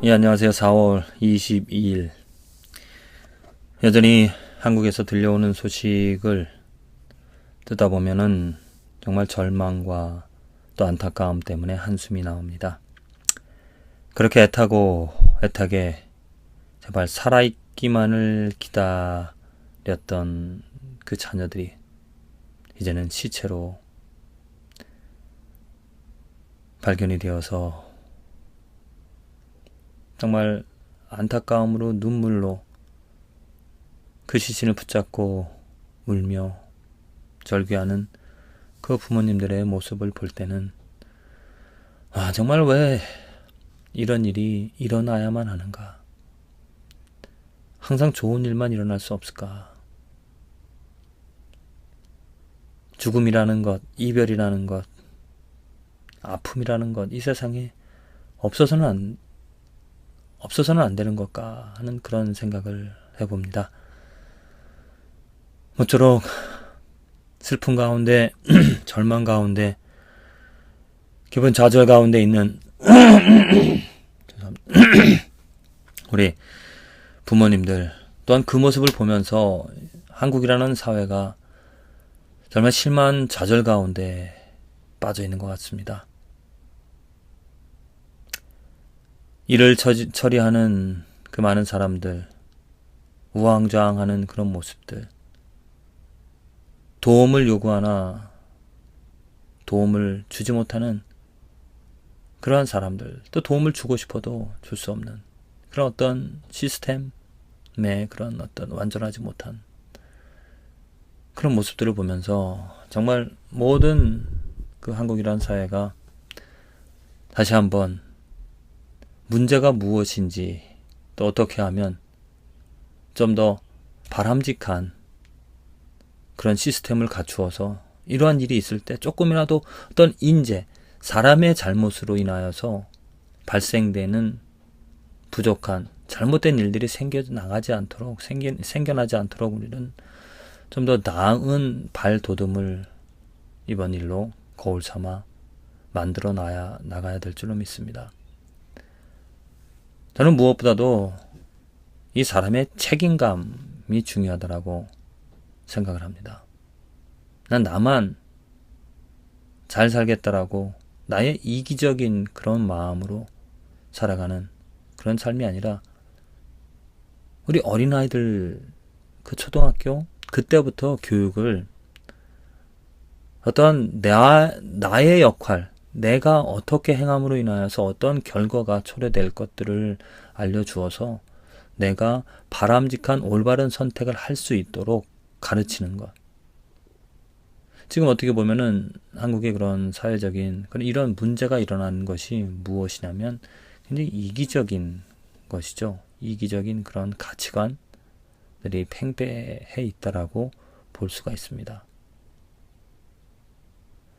예, 안녕하세요. 4월 22일. 여전히 한국에서 들려오는 소식을 듣다 보면은 정말 절망과 또 안타까움 때문에 한숨이 나옵니다. 그렇게 애타게 제발 살아있기만을 기다렸던 그 자녀들이 이제는 시체로 발견이 되어서 정말 안타까움으로 눈물로 그 시신을 붙잡고 울며 절규하는 그 부모님들의 모습을 볼 때는 정말 왜 이런 일이 일어나야만 하는가? 항상 좋은 일만 일어날 수 없을까? 죽음이라는 것, 이별이라는 것, 아픔이라는 것, 이 세상에 없어서는 안 되는 걸까 하는 그런 생각을 해봅니다. 모쪼록 슬픔 가운데 절망 가운데 기분 좌절 가운데 있는 우리 부모님들 또한 그 모습을 보면서 한국이라는 사회가 정말 심한 좌절 가운데 빠져 있는 것 같습니다. 일을 처리하는 그 많은 사람들, 우왕좌왕하는 그런 모습들, 도움을 요구하나 도움을 주지 못하는 그러한 사람들, 또 도움을 주고 싶어도 줄 수 없는 그런 어떤 시스템의 그런 어떤 완전하지 못한 그런 모습들을 보면서 정말 모든 그 한국이라는 사회가 다시 한번 문제가 무엇인지 또 어떻게 하면 좀 더 바람직한 그런 시스템을 갖추어서 이러한 일이 있을 때 조금이라도 어떤 인재, 사람의 잘못으로 인하여서 발생되는 부족한 잘못된 일들이 생겨나지 않도록 우리는 좀 더 나은 발돋움을 이번 일로 거울 삼아 만들어 나가야 될 줄로 믿습니다. 저는 무엇보다도 이 사람의 책임감이 중요하다고 생각을 합니다. 난 나만 잘 살겠다라고 나의 이기적인 그런 마음으로 살아가는 그런 삶이 아니라 우리 어린아이들 그 초등학교 그때부터 교육을 어떤 나의 역할, 내가 어떻게 행함으로 인하여서 어떤 결과가 초래될 것들을 알려주어서 내가 바람직한 올바른 선택을 할 수 있도록 가르치는 것. 지금 어떻게 보면은 한국의 그런 사회적인 이런 문제가 일어나는 것이 무엇이냐면 굉장히 이기적인 것이죠. 이기적인 그런 가치관들이 팽배해 있다라고 볼 수가 있습니다.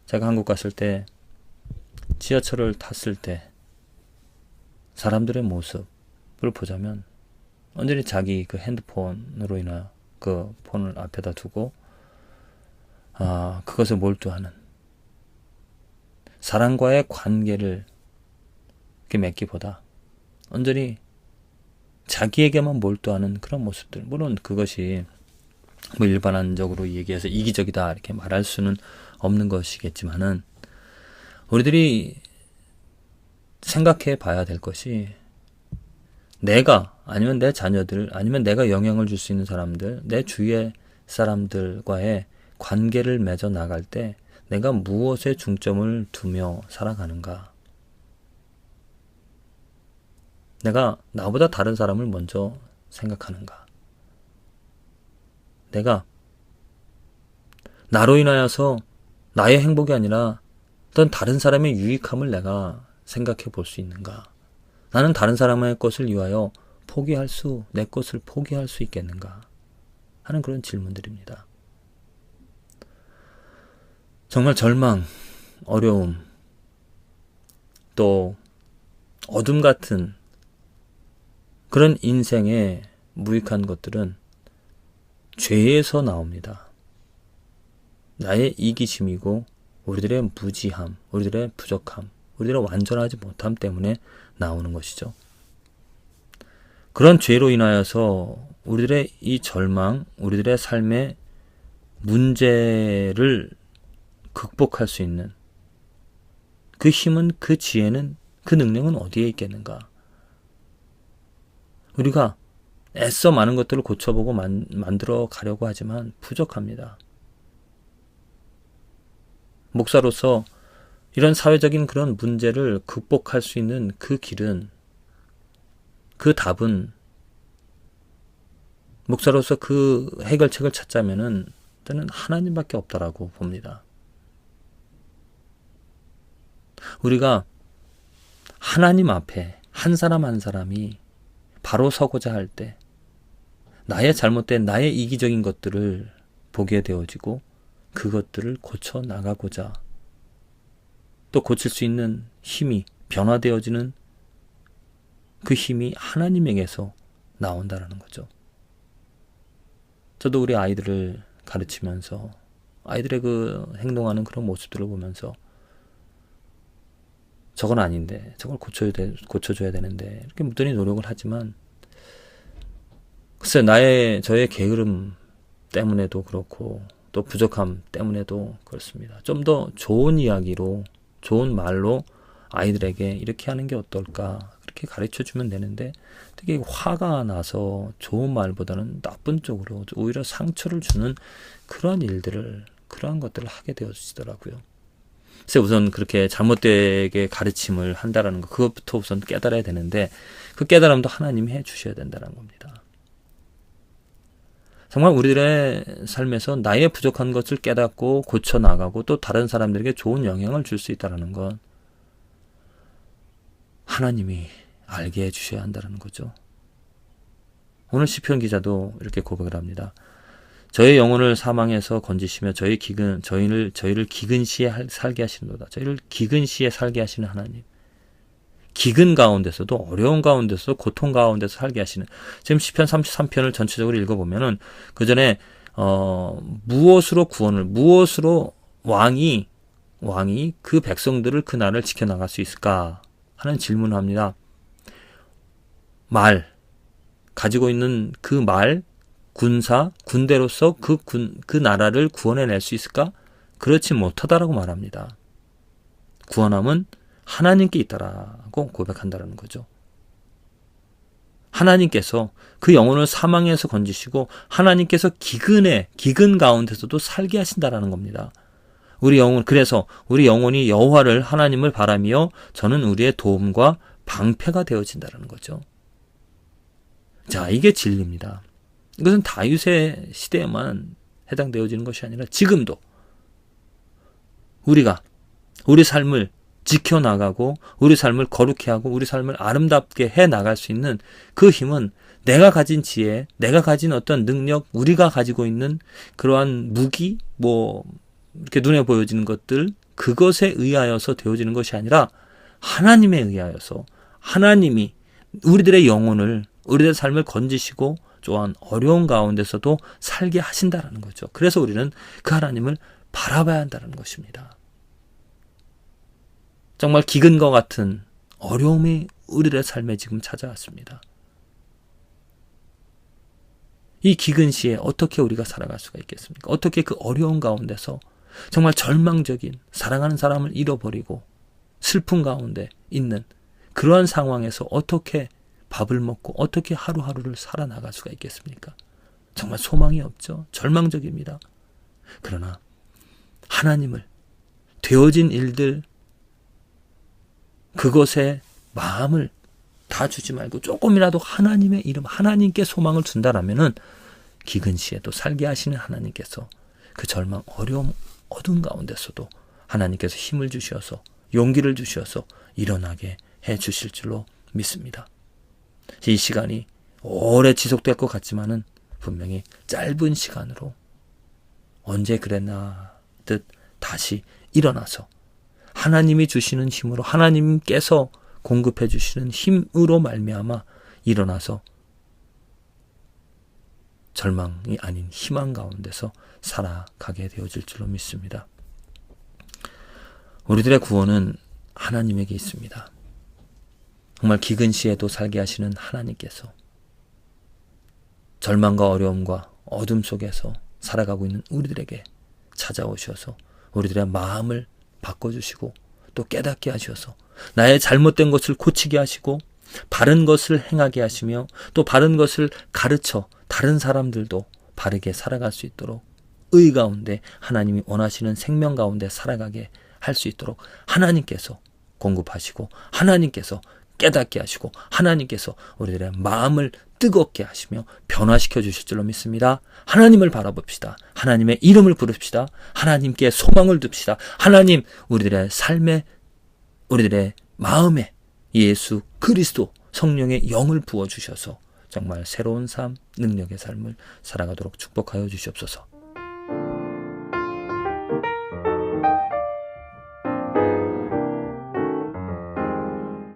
제가 한국 갔을 때 지하철을 탔을 때 사람들의 모습을 보자면 완전히 자기 그 핸드폰으로 인하여 그 폰을 앞에다 두고 그것을 몰두하는 사람과의 관계를 이렇게 맺기보다 완전히 자기에게만 몰두하는 그런 모습들. 물론 그것이 뭐 일반적으로 얘기해서 이기적이다 이렇게 말할 수는 없는 것이겠지만은 우리들이 생각해 봐야 될 것이 내가 아니면 내 자녀들 아니면 내가 영향을 줄 수 있는 사람들 내 주위의 사람들과의 관계를 맺어 나갈 때 내가 무엇에 중점을 두며 살아가는가. 내가 나보다 다른 사람을 먼저 생각하는가. 내가 나로 인하여서 나의 행복이 아니라 어떤 다른 사람의 유익함을 내가 생각해 볼 수 있는가. 나는 다른 사람의 것을 위하여 내 것을 포기할 수 있겠는가 하는 그런 질문들입니다. 정말 절망, 어려움, 또 어둠 같은 그런 인생에 무익한 것들은 죄에서 나옵니다. 나의 이기심이고 우리들의 무지함, 우리들의 부족함, 우리들의 완전하지 못함 때문에 나오는 것이죠. 그런 죄로 인하여서 우리들의 이 절망, 우리들의 삶의 문제를 극복할 수 있는 그 힘은, 그 지혜는, 그 능력은 어디에 있겠는가? 우리가 애써 많은 것들을 고쳐보고 만들어 가려고 하지만 부족합니다. 목사로서 이런 사회적인 그런 문제를 극복할 수 있는 그 길은, 그 답은, 목사로서 그 해결책을 찾자면은 저는 하나님밖에 없다라고 봅니다. 우리가 하나님 앞에 한 사람 한 사람이 바로 서고자 할 때 나의 잘못된, 나의 이기적인 것들을 보게 되어지고 그것들을 고쳐 나가고자 또 고칠 수 있는 힘이 변화되어지는 그 힘이 하나님에게서 나온다라는 거죠. 저도 우리 아이들을 가르치면서 아이들의 그 행동하는 그런 모습들을 보면서 저건 아닌데, 저걸 고쳐줘야 되는데 이렇게 무던히 노력을 하지만 글쎄 저의 게으름 때문에도 그렇고 또 부족함 때문에도 그렇습니다. 좀 더 좋은 이야기로, 좋은 말로 아이들에게 이렇게 하는 게 어떨까, 그렇게 가르쳐주면 되는데 되게 화가 나서 좋은 말보다는 나쁜 쪽으로 오히려 상처를 주는 그러한 일들을, 그러한 것들을 하게 되어지더라고요. 그래서 우선 그렇게 잘못되게 가르침을 한다라는 거, 그것부터 우선 깨달아야 되는데 그 깨달음도 하나님이 해주셔야 된다는 겁니다. 정말 우리들의 삶에서 나의 부족한 것을 깨닫고 고쳐나가고 또 다른 사람들에게 좋은 영향을 줄 수 있다는 건 하나님이 알게 해주셔야 한다는 거죠. 오늘 시편 기자도 이렇게 고백을 합니다. 저의 영혼을 사망에서 건지시며 저희를 기근 시에 살게 하시는도다. 저희를 기근 시에 살게 하시는 하나님. 기근 가운데서도, 어려운 가운데서, 고통 가운데서 살게 하시는. 지금 시편 33편을 전체적으로 읽어보면은 그 전에 무엇으로 왕이 그 백성들을, 그 나라를 지켜나갈 수 있을까 하는 질문을 합니다. 가지고 있는 그 군대로서 그 나라를 구원해낼 수 있을까? 그렇지 못하다라고 말합니다. 구원함은 하나님께 있다라고 고백한다는 거죠. 하나님께서 그 영혼을 사망에서 건지시고 하나님께서 기근 가운데서도 살게 하신다라는 겁니다. 그래서 우리 영혼이 여호와를, 하나님을 바라며 저는 우리의 도움과 방패가 되어진다라는 거죠. 자, 이게 진리입니다. 이것은 다윗의 시대에만 해당되어지는 것이 아니라 지금도 우리가 우리 삶을 지켜나가고 우리 삶을 거룩해 하고 우리 삶을 아름답게 해나갈 수 있는 그 힘은 내가 가진 지혜, 내가 가진 어떤 능력, 우리가 가지고 있는 그러한 무기, 이렇게 눈에 보여지는 것들, 그것에 의하여서 되어지는 것이 아니라 하나님에 의하여서 하나님이 우리들의 영혼을, 우리들의 삶을 건지시고 또한 어려운 가운데서도 살게 하신다는 거죠. 그래서 우리는 그 하나님을 바라봐야 한다는 것입니다. 정말 기근과 같은 어려움이 우리들의 삶에 지금 찾아왔습니다. 이 기근 시에 어떻게 우리가 살아갈 수가 있겠습니까? 어떻게 그 어려운 가운데서 정말 절망적인, 사랑하는 사람을 잃어버리고 슬픈 가운데 있는 그러한 상황에서 어떻게 밥을 먹고 어떻게 하루하루를 살아나갈 수가 있겠습니까? 정말 소망이 없죠. 절망적입니다. 그러나 하나님을, 되어진 일들, 그것에 마음을 다 주지 말고 조금이라도 하나님의 이름, 하나님께 소망을 준다라면은 기근 시에도 살게 하시는 하나님께서 그 절망, 어려움, 어두운 가운데서도 하나님께서 힘을 주셔서, 용기를 주셔서 일어나게 해 주실 줄로 믿습니다. 이 시간이 오래 지속될 것 같지만은 분명히 짧은 시간으로 언제 그랬나 듯 다시 일어나서 하나님이 주시는 힘으로, 하나님께서 공급해 주시는 힘으로 말미암아 일어나서 절망이 아닌 희망 가운데서 살아가게 되어질 줄로 믿습니다. 우리들의 구원은 하나님에게 있습니다. 정말 기근 시에도 살게 하시는 하나님께서 절망과 어려움과 어둠 속에서 살아가고 있는 우리들에게 찾아오셔서 우리들의 마음을 바꿔주시고 또 깨닫게 하셔서 나의 잘못된 것을 고치게 하시고 바른 것을 행하게 하시며 또 바른 것을 가르쳐 다른 사람들도 바르게 살아갈 수 있도록 의 가운데 하나님이 원하시는 생명 가운데 살아가게 할 수 있도록 하나님께서 공급하시고 하나님께서 깨닫게 하시고 하나님께서 우리들의 마음을 뜨겁게 하시며 변화시켜 주실 줄로 믿습니다. 하나님을 바라봅시다. 하나님의 이름을 부릅시다. 하나님께 소망을 둡시다. 하나님, 우리들의 삶에 우리들의 마음에 예수 그리스도 성령의 영을 부어주셔서 정말 새로운 삶, 능력의 삶을 살아가도록 축복하여 주시옵소서.